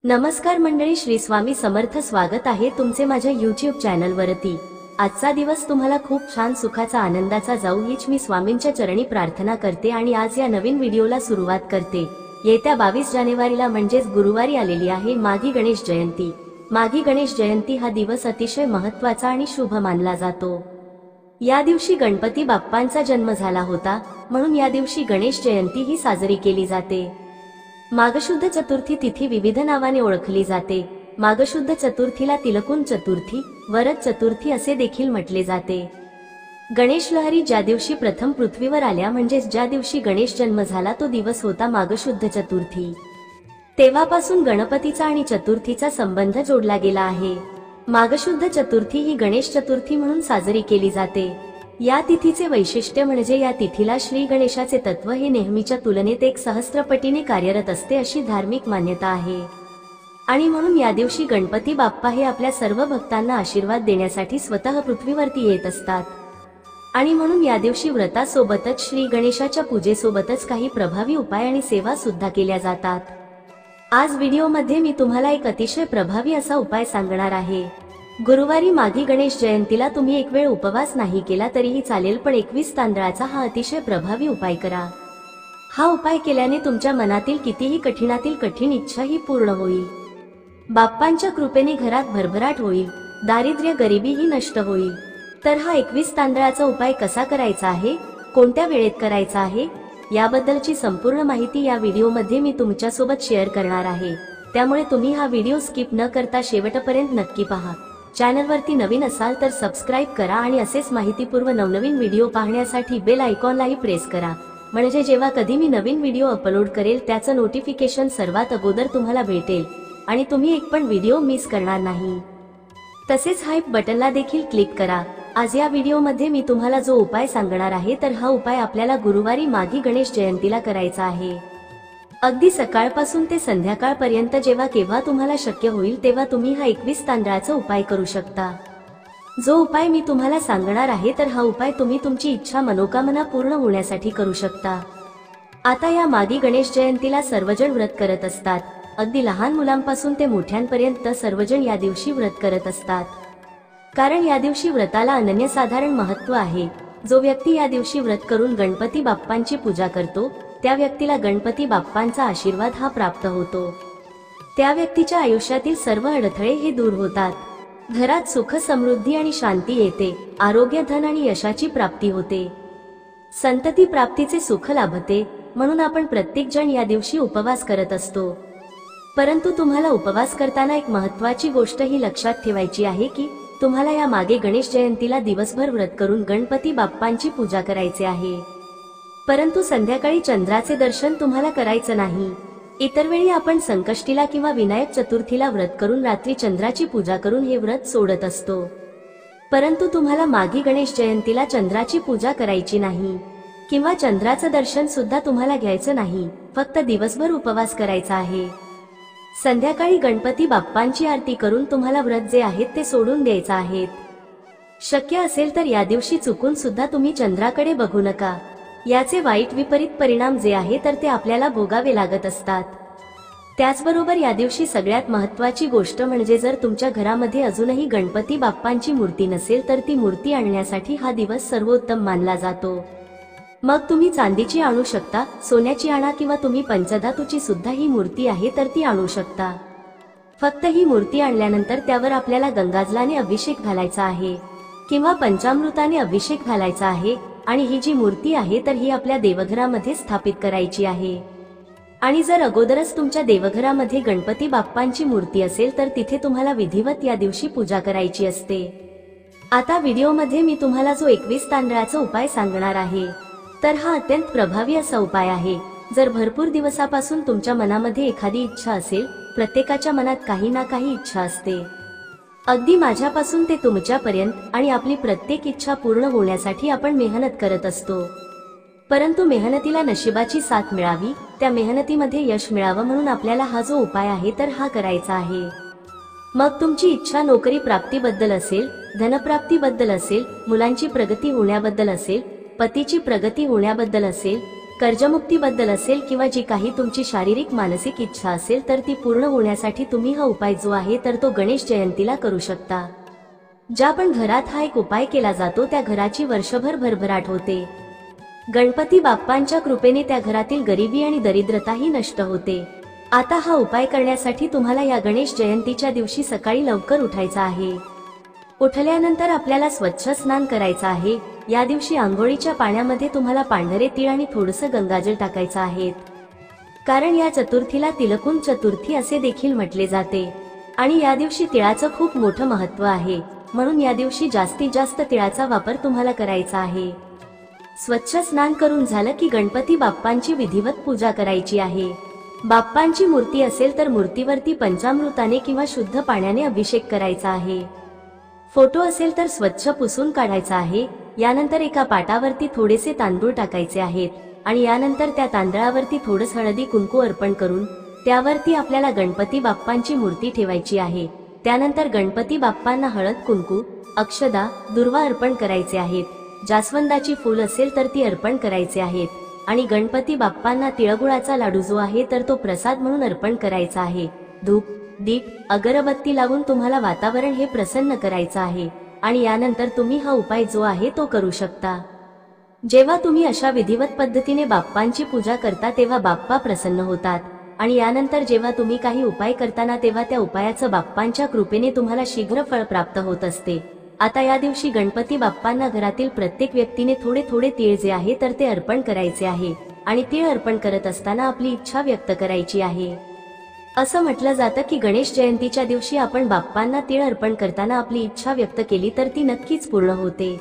नमस्कार मंडळी, श्री स्वामी समर्थ. स्वागत आहे तुमचे माझ्या YouTube चॅनल वरती. आजचा दिवस तुम्हाला खूप छान सुखाचा आनंदाचा जाऊ हीच मी स्वामींच्या चरणी प्रार्थना करते आणि आज या नवीन व्हिडिओला सुरुवात करते. येत्या 22 जानेवारीला म्हणजेच गुरुवारी आलेली आहे माघी गणेश जयंती. माघी गणेश जयंती हा दिवस अतिशय महत्त्वाचा आणि शुभ मानला जातो. या दिवशी गणपती बाप्पांचा जन्म झाला होता, म्हणून या दिवशी गणेश जयंती ही साजरी केली जाते. माघशुद्ध चतुर्थी तिथी विविध नावाने ओळखली जाते. माघशुद्ध चतुर्थीला तिलकुन चतुर्थी, वरद चतुर्थी असे देखील म्हटले जाते. गणेश लहरी ज्या दिवशी प्रथम पृथ्वीवर आल्या म्हणजेच ज्या दिवशी गणेश जन्म झाला तो दिवस होता माघशुद्ध चतुर्थी. तेव्हापासून गणपतीचा आणि चतुर्थीचा संबंध जोडला गेला आहे. माघशुद्ध चतुर्थी ही गणेश चतुर्थी म्हणून साजरी केली जाते. या तिथीचे वैशिष्ट्य म्हणजे या तिथीला श्री गणेशाचे तत्व हे नेहमीच्या तुलनेत 1 सहस्त्रपटीने कार्यरत असते अशी धार्मिक मान्यता आहे. आणि म्हणून या दिवशी गणपती बाप्पा हे आपल्या सर्व भक्तांना आशीर्वाद देण्यासाठी स्वतः पृथ्वीवरती येत असतात. आणि म्हणून या दिवशी व्रतासोबतच श्री गणेशाच्या पूजेसोबतच काही प्रभावी उपाय आणि सेवा सुद्धा केल्या जातात. आज व्हिडिओमध्ये मी तुम्हाला एक अतिशय प्रभावी असा उपाय सांगणार आहे. गुरुवारी माघी गणेश जयंतीला तुम्ही एक वेळ उपवास नाही केला तरीही चालेल, पण 21 तांदळाचा हा अतिशय प्रभावी उपाय करा. हा उपाय केल्याने तुमच्या मनातील कितीही कठीणातील कठीण इच्छा ही पूर्ण होईल. बाप्पांच्या कृपेने घरात भरभराट होईल, दारिद्र्य गरिबी ही नष्ट होईल. तर हा 21 तांदळाचा उपाय कसा करायचा आहे, कोणत्या वेळेत करायचा आहे, याबद्दलची संपूर्ण माहिती या व्हिडिओमध्ये मी तुमच्यासोबत शेअर करणार आहे. त्यामुळे तुम्ही हा व्हिडिओ स्किप न करता शेवटपर्यंत नक्की पहा. चॅनलवरती नवीन असाल तर सबस्क्राईब करा आणि असेच माहितीपूर्व नवनवीन व्हिडिओ पाहण्यासाठी बेल आयकॉनलाही प्रेस करा, म्हणजे जेव्हा कधी मी नवीन व्हिडिओ अपलोड करेल त्याचं नोटिफिकेशन सर्वात अगोदर तुम्हाला भेटेल आणि तुम्ही एक पण व्हिडिओ मिस करणार नाही. तसेच हाईप बटनला देखील क्लिक करा. आज या व्हिडिओमध्ये मी तुम्हाला जो उपाय सांगणार आहे तर हा उपाय आपल्याला गुरुवारी माघी गणेश जयंतीला करायचा आहे. अगदी सकाळपासून ते संध्याकाळपर्यंत जेव्हा केव्हा तुम्हाला शक्य होईल तेव्हा तुम्ही हा 21 तांदळाचा उपाय करू शकता. जो उपाय मी तुम्हाला सांगणार आहे तर हा उपाय तुम्ही तुमची इच्छा मनोकामना पूर्ण होण्यासाठी करू शकता. आता या माघी गणेश जयंतीला सर्वजण व्रत करत असतात. अगदी लहान मुलांपासून ते मोठ्यांपर्यंत सर्वजण या दिवशी व्रत करत असतात. कारण या दिवशी व्रताला अनन्यसाधारण महत्त्व आहे. जो व्यक्ती या दिवशी व्रत करून गणपती बाप्पांची पूजा करतो त्या व्यक्तीला गणपती बाप्पांचा आशीर्वाद हा प्राप्त होतो. त्या व्यक्तीच्या आयुष्यातील सर्व अडथळे हे दूर होतात. घरात सुख समृद्धी आणि शांती येते. आरोग्य, धन आणि यशाची प्राप्ती होते. संतती प्राप्तीचे सुख लाभते. म्हणून आपण प्रत्येक जण या दिवशी उपवास करत असतो. परंतु तुम्हाला उपवास करताना एक महत्त्वाची गोष्ट ही लक्षात ठेवायची आहे की तुम्हाला या मागे गणेश जयंतीला दिवसभर व्रत करून गणपती बाप्पांची पूजा करायचे आहे. परंतु संध्याकाळी चंद्राचे दर्शन तुम्हाला करायचं नाही. इतर वेळी आपण संकष्टीला किंवा विनायक चतुर्थीला व्रत करून रात्री चंद्राची पूजा करून हे व्रत सोडत असतो. परंतु तुम्हाला माघी गणेश जयंतीला चंद्राची पूजा करायची नाही किंवा चंद्राचं दर्शन सुद्धा तुम्हाला घ्यायचं नाही. फक्त दिवसभर उपवास करायचा आहे. संध्याकाळी गणपती बाप्पांची आरती करून तुम्हाला व्रत जे आहेत ते सोडून द्यायचं आहे. शक्य असेल तर या दिवशी चुकून सुद्धा तुम्ही चंद्राकडे बघू नका. याचे वाईट विपरीत परिणाम जे आहे तर ते आपल्याला भोगावे लागत असतात. त्याचबरोबर या दिवशी सगळ्यात महत्त्वाची गोष्ट म्हणजे जर तुमच्या घरामध्ये अजूनही गणपती बाप्पांची मूर्ती नसेल तर ती मूर्ती आणण्यासाठी हा दिवस सर्वोत्तम मानला जातो. मग तुम्ही चांदीची आणू शकता, सोन्याची आणा किंवा तुम्ही पंचधातूची सुद्धा ही मूर्ती आहे तर ती आणू शकता. फक्त ही मूर्ती आणल्यानंतर त्यावर आपल्याला गंगाजलाने अभिषेक घालायचा आहे किंवा पंचामृताने अभिषेक घालायचा आहे. आणि ही जी मूर्ती आहे तर ही आपल्या देवघरामध्ये स्थापित करायची आहे. आणि जर अगोदरच तुमच्या देवघरामध्ये गणपती बाप्पांची मूर्ती असेल तर तिथे तुम्हाला विधिवत या दिवशी पूजा करायची असते. आता व्हिडिओमध्ये मी तुम्हाला जो 21 तांदळाचा उपाय सांगणार आहे तर हा अत्यंत प्रभावी असा उपाय आहे. जर भरपूर दिवसापासून तुमच्या मनामध्ये एखादी इच्छा असेल, प्रत्येकाच्या मनात काही ना काही इच्छा असते. अगदी माझ्यापासून ते तुमच्यापर्यंत, आणि आपली प्रत्येक इच्छा पूर्ण होण्यासाठी आपण मेहनत करत असतो. परंतु मेहनतीला नशिबाची साथ मिळावी, त्या मेहनतीमध्ये यश मिळावं म्हणून आपल्याला हा जो उपाय आहे तर हा करायचा आहे. मग तुमची इच्छा नोकरी प्राप्तीबद्दल असेल, धनप्राप्तीबद्दल असेल, मुलांची प्रगती होण्याबद्दल असेल, पतीची प्रगती होण्याबद्दल असेल कर्जमुक्तीबद्दल असेल किंवा जी काही तुमची शारीरिक मानसिक इच्छा असेल तर ती पूर्ण होण्यासाठी तुम्ही हा उपाय जो आहे तर तो गणेश जयंतीला करू शकता. ज्या पण घरात हा एक उपाय केला जातो त्या घराची वर्षभर भरभराट होते. गणपती बाप्पांच्या कृपेने त्या घरातील गरिबी आणि दरिद्रताही नष्ट होते. आता हा उपाय करण्यासाठी तुम्हाला या गणेश जयंतीच्या दिवशी सकाळी लवकर उठायचं आहे. उठल्यानंतर आपल्याला स्वच्छ स्नान करायचं आहे. या दिवशी आंघोळीच्या पाण्यामध्ये तुम्हाला पांढरे तीळ आणि थोडंसं गंगाजल टाकायचं आहे. कारण या चतुर्थीला तिलकुंड चतुर्थी असे देखील म्हटले जाते आणि या दिवशी तिळाचं खूप मोठं महत्त्व आहे. म्हणून या दिवशी जास्तीत जास्त तिळाचा वापर तुम्हाला करायचा आहे. स्वच्छ स्नान करून झालं की गणपती बाप्पांची विधिवत पूजा करायची आहे. बाप्पांची मूर्ती असेल तर मूर्तीवरती पंचामृताने किंवा शुद्ध पाण्याने अभिषेक करायचा आहे. फोटो असेल तर स्वच्छ पुसून काढायचा आहे. यानंतर एका पाटावरती थोडेसे तांदूळ टाकायचे आहेत आणि यानंतर त्या तांदळावरती थोडंस हळदी कुंकू अर्पण करून त्यावरती आपल्याला गणपती बाप्पांची मूर्ती ठेवायची आहे. त्यानंतर गणपती बाप्पांना हळद कुंकू, अक्षदा, दुर्वा अर्पण करायचे आहेत. जास्वंदाची फूल असेल तर ती अर्पण करायचे आहेत आणि गणपती बाप्पांना तिळगुळाचा लाडू जो आहे तर तो प्रसाद म्हणून अर्पण करायचा आहे. धूप, दीप, अगरबत्ती लावून तुम्हाला वातावरण हे प्रसन्न करायचं आहे आणि यानंतर तुम्ही हा उपाय जो आहे तो करू शकता. जेव्हा तुम्ही अशा विधिवत पद्धतीने बाप्पांची पूजा करता तेव्हा बाप्पा प्रसन्न होतात आणि यानंतर जेव्हा तुम्ही काही उपाय करताना तेव्हा त्या उपायाचं बाप्पांच्या कृपेने तुम्हाला शीघ्र फळ प्राप्त होत असते. आता या दिवशी गणपती बाप्पांना घरातील प्रत्येक व्यक्तीने थोडे थोडे तीळ जे आहे तर ते अर्पण करायचे आहे आणि तीळ अर्पण करत असताना आपली इच्छा व्यक्त करायची आहे. असं म्हटलं जातं की गणेश जयंतीच्या दिवशी आपण बाप्पांना तीळ अर्पण करताना आपली इच्छा व्यक्त केली तर ती नक्कीच पूर्ण होते.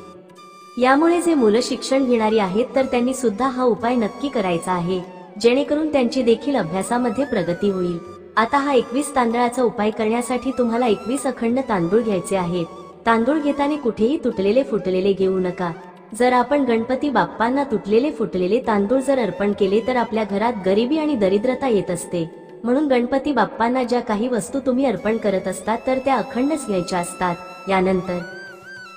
यामुळे जे मुलं शिक्षण घेणारी आहेत तर त्यांनी सुद्धा हा उपाय नक्की करायचा आहे, जेणेकरून त्यांची देखील अभ्यासामध्ये प्रगती होईल. आता हा 21 तांदळाचा उपाय करण्यासाठी तुम्हाला 21 अखंड तांदूळ घ्यायचे आहेत. तांदूळ घेताना कुठेही तुटलेले फुटलेले घेऊ नका. जर आपण गणपती बाप्पांना तुटलेले फुटलेले तांदूळ जर अर्पण केले तर आपल्या घरात गरिबी आणि दरिद्रता येत असते. म्हणून गणपती बाप्पांना ज्या काही वस्तू तुम्ही अर्पण करत असतात तर त्या अखंडच घ्यायच्या असतात. यानंतर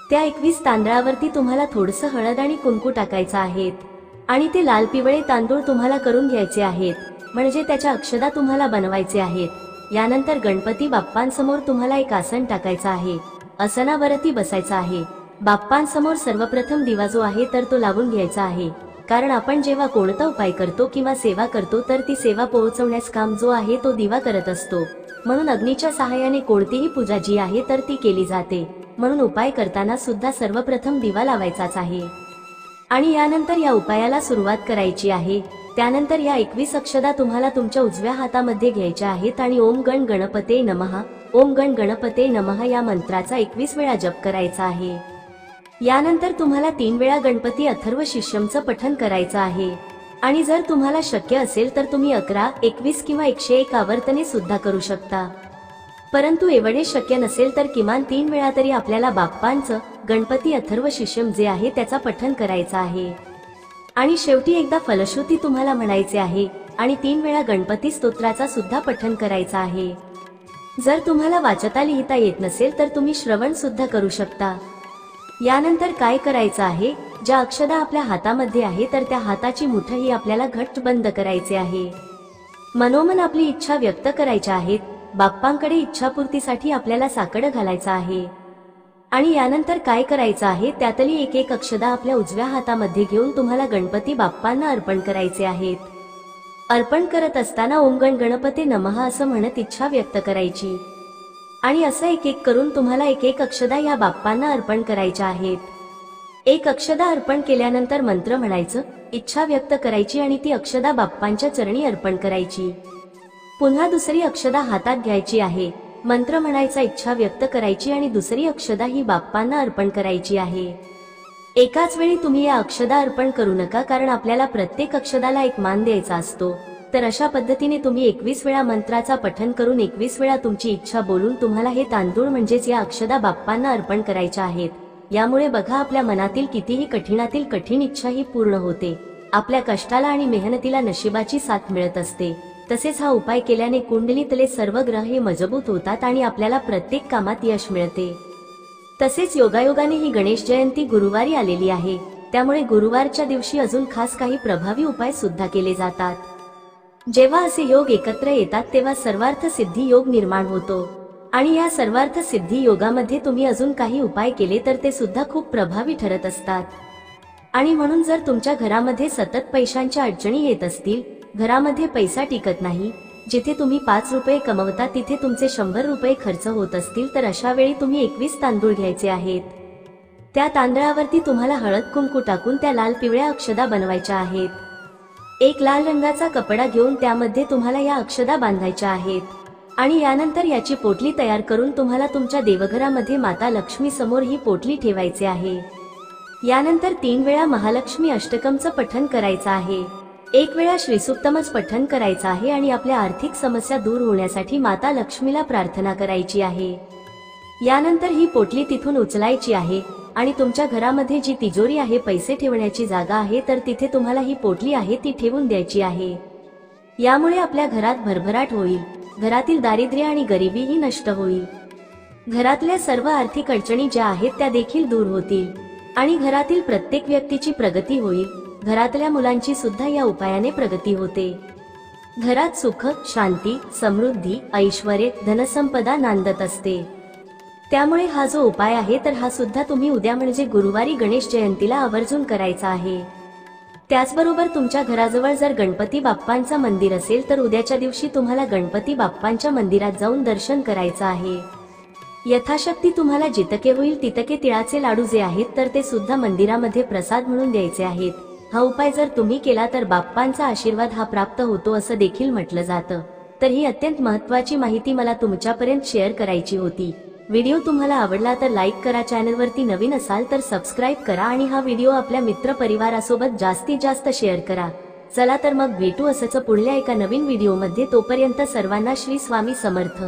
त्या 21 तांदळावरती तुम्हाला थोडंसं हळद आणि कुंकू टाकायचं आहे आणि ते लाल पिवळे तांदूळ तुम्हाला करून घ्यायचे आहेत, म्हणजे त्याच्या अक्षदा तुम्हाला बनवायचे आहेत. यानंतर गणपती बाप्पांसमोर तुम्हाला एक आसन टाकायचं आहे. आसनावरती बसायचं आहे. बाप्पांसमोर सर्वप्रथम दिवा जो आहे तर तो लावून घ्यायचा आहे. कारण आपण जेव्हा कोणता उपाय करतो किंवा सेवा करतो तर ती सेवा पोहोचवण्यास काम जो आहे तो दिवा करत असतो. म्हणून अग्नीच्या सहाय्याने कोणतीही पूजा जी आहे तर ती केली जाते. म्हणून उपाय करताना सुद्धा सर्वप्रथम दिवा लावायचाच आहे आणि यानंतर या उपायाला सुरुवात करायची आहे. त्यानंतर या 21 अक्षदा तुम्हाला तुमच्या उजव्या हातामध्ये घ्यायच्या आहेत आणि ओम गण गणपते नमः, ओम गण गणपते नमः या मंत्राचा 21 वेळा जप करायचा आहे. यानंतर तुम्हाला 3 वेळा गणपती अथर्व शीर्षमचं पठण करायचं आहे आणि जर तुम्हाला शक्य असेल तर तुम्ही 11, 21 किंवा 101 आवर्तने सुद्धा करू शकता. परंतु एवढे शक्य नसेल तर किमान 3 वेळा तरी आपल्याला बाप्पांचं गणपती अथर्व शीर्षम जे आहे त्याचा पठण करायचा आहे. आणि शेवटी एकदा फलश्रुती तुम्हाला म्हणायचे आहे आणि 3 वेळा गणपती स्तोत्राचा सुद्धा पठण करायचा आहे. जर तुम्हाला वाचता लिहिता येत नसेल तर तुम्ही श्रवण सुद्धा करू शकता. यानंतर काय करायचं आहे, ज्या अक्षदा आपल्या हातामध्ये आहे तर त्या हाताची मुठही आपल्याला घट्ट बंद करायचे आहे. मनोमन आपली इच्छा व्यक्त करायच्या आहेत. बाप्पांकडे इच्छापूर्तीसाठी आपल्याला साकडं घालायचं आहे आणि यानंतर काय करायचं आहे, त्यातली एक एक अक्षदा आपल्या उजव्या हातामध्ये घेऊन तुम्हाला गणपती बाप्पांना अर्पण करायचे आहेत. अर्पण करत असताना ओम गण गणपते नमः असं म्हणत इच्छा व्यक्त करायची आणि असं एक एक करून तुम्हाला एक एक अक्षदा या बाप्पांना अर्पण करायच्या आहेत. एक अक्षदा अर्पण केल्यानंतर मंत्र म्हणायचं, इच्छा व्यक्त करायची आणि ती अक्षदा बाप्पांच्या चरणी अर्पण करायची. पुन्हा दुसरी अक्षदा हातात घ्यायची आहे. मंत्र म्हणायचा, इच्छा व्यक्त करायची आणि दुसरी अक्षदा ही बाप्पांना अर्पण करायची आहे. एकाच वेळी तुम्ही या अक्षदा अर्पण करू नका, कारण आपल्याला प्रत्येक अक्षदाला एक मान द्यायचा असतो. तर अशा पद्धतीने तुम्ही 21 वेळा मंत्राचा पठण करून 21 वेळा तुमची इच्छा बोलून तुम्हाला हे तांदूळ म्हणजेच या अक्षदा बाप्पांना अर्पण करायच्या आहेत. यामुळे बघा, आपल्या मनातील कितीही कठीणातील कठीण इच्छा ही पूर्ण होते. आपल्या कष्टाला आणि मेहनतीला नशिबाची साथ मिळत असते. तसेच हा उपाय केल्याने कुंडलीतले सर्व ग्रह हे मजबूत होतात आणि आपल्याला प्रत्येक कामात यश मिळते. तसेच योगायोगाने ही गणेश जयंती गुरुवारी आलेली आहे. त्यामुळे गुरुवारच्या दिवशी अजून खास काही प्रभावी उपाय सुद्धा केले जातात। जेव्हा असे योग एकत्र येतात तेव्हा सर्वार्थ सिद्धी योग निर्माण होतो आणि या सर्वार्थ सिद्धी योगामध्ये तुम्ही अजून काही उपाय केले तर ते सुद्धा खूप प्रभावी ठरत असतात। आणि म्हणून जर तुमच्या घरामध्ये सतत पैशांच्या अडचणी येत असतील, घरामध्ये पैसा टिकत नाही, जिथे तुम्ही 5 रुपये कमवता तिथे तुमचे 100 रुपये खर्च होत असतील, तर अशा वेळी तुम्ही 21 तांदूळ घ्यायचे आहेत। त्या तांदळावरती तुम्हाला हळद कुंकू टाकून त्या लाल पिवळ्या अक्षदा बनवायच्या आहेत। एक लाल रंगाचा कपडा घेऊन त्यामध्ये तुम्हाला या अक्षदा बांधायच्या आहेत आणि यानंतर याची पोटली तयार करून तुम्हाला तुमच्या देवघरामध्ये माता लक्ष्मी समोर ही पोटली ठेवायची आहे। यानंतर 3 वेळा महालक्ष्मी अष्टकमचं पठण करायचं आहे, 1 वेळा श्रीसूक्तमच पठण करायचं आहे आणि आपल्या आर्थिक समस्या दूर होण्यासाठी माता लक्ष्मीला प्रार्थना करायची आहे। यानंतर ही पोटली तिथून उचलायची आहे आणि तुमच्या घरामध्ये जी तिजोरी आहे, पैसे ठेवण्याची जागा आहे, तर तिथे तुम्हाला ही पोटली आहे ती ठेवून द्यायची आहे। यामुळे आपल्या घरात भरभराट होईल, घरातील दारिद्र्य आणि गरिबी ही नष्ट होईल, घरातल्या सर्व आर्थिक अडचणी ज्या आहेत त्या देखील दूर होतील आणि घरातील प्रत्येक व्यक्तीची प्रगती होईल। घरातल्या मुलांची सुद्धा या उपायाने प्रगती होते। घरात सुख, शांती, समृद्धी, ऐश्वर्य, धनसंपदा नांदत असते। त्यामुळे हा जो उपाय आहे तर हा सुद्धा तुम्ही उद्या म्हणजे गुरुवारी गणेश जयंतीला आवर्जून करायचा आहे। त्याचबरोबर तुमच्या घराजवळ जर गणपती बाप्पांचं मंदिर असेल तर उद्याच्या दिवशी तुम्हाला गणपती बाप्पांच्या मंदिरात जाऊन दर्शन करायचं आहे। यथाशक्ती तुम्हाला जितके होईल तितके तिळाचे लाडू जे आहेत तर ते सुद्धा मंदिरामध्ये प्रसाद म्हणून द्यायचे आहेत। हा उपाय जर तुम्ही केला तर बाप्पांचा आशीर्वाद हा प्राप्त होतो असं देखील म्हटलं जातं। तर ही अत्यंत महत्त्वाची माहिती मला तुमच्यापर्यंत शेअर करायची होती। व्हिडिओ तुम्हाला आवडला तर लाईक करा, चॅनलवरती नवीन असाल तर सबस्क्राईब करा आणि हा व्हिडिओ आपल्या मित्र परिवारासोबत जास्तीत जास्त शेअर करा। चला तर मग भेटू असंच पुढल्या एका नवीन व्हिडिओमध्ये, तोपर्यंत सर्वांना श्री स्वामी समर्थ।